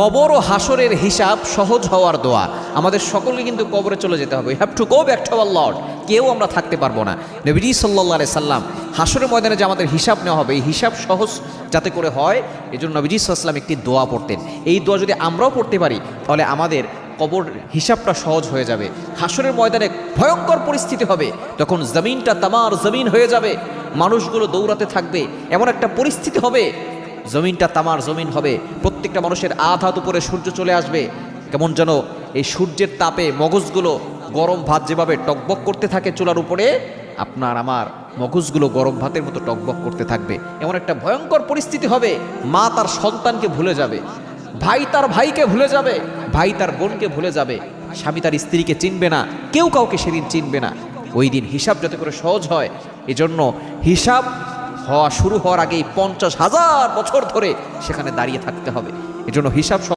কবর ও হাসরের হিসাব সহজ হওয়ার দোয়া। আমাদের সকলকে কিন্তু কবরে চলে যেতে হবে। We have to go back to our Lord. কেউ আমরা থাকতে পারবো না। নবীজি সাল্লাল্লাহু আলাইহি সাল্লাম হাসরের ময়দানে যে আমাদের হিসাব নেওয়া হবে, এই হিসাব সহজ যাতে করে হয়, এই জন্য নবীজি সাল্লাল্লাহু আলাইহি সাল্লাম একটি দোয়া পড়তেন। এই দোয়া যদি আমরাও পড়তে পারি তাহলে আমাদের কবর হিসাবটা সহজ হয়ে যাবে। হাসরের ময়দানে ভয়ঙ্কর পরিস্থিতি হবে, তখন জমিনটা তামার জমিন হয়ে যাবে, মানুষগুলো দৌড়াতে থাকবে, এমন একটা পরিস্থিতি হবে জমিনটা তামার জমিন হবে। প্রত্যেকটা মানুষের আধ উপরে সূর্য চলে আসবে, কেমন যেন এই সূর্যের তাপে মগজগুলো গরম ভাত যেভাবে টকবক করতে থাকে চুলার উপরে, আপনার আমার মগজগুলো গরম ভাতের মতো টকবক করতে থাকবে। এমন একটা ভয়ঙ্কর পরিস্থিতি হবে, মা তার সন্তানকে ভুলে যাবে, ভাই তার ভাইকে ভুলে যাবে, ভাই তার বোনকে ভুলে যাবে, স্বামী তার স্ত্রীকে চিনবে না, কেউ কাউকে সেদিন চিনবে না। ওই দিন হিসাব যাতে করে সহজ হয়, এজন্য হিসাব শুরু হওয়ার আগেই 50,000 বছর ধরে সেখানে দাঁড়িয়ে থাকতে হবে। এজন্য হিসাব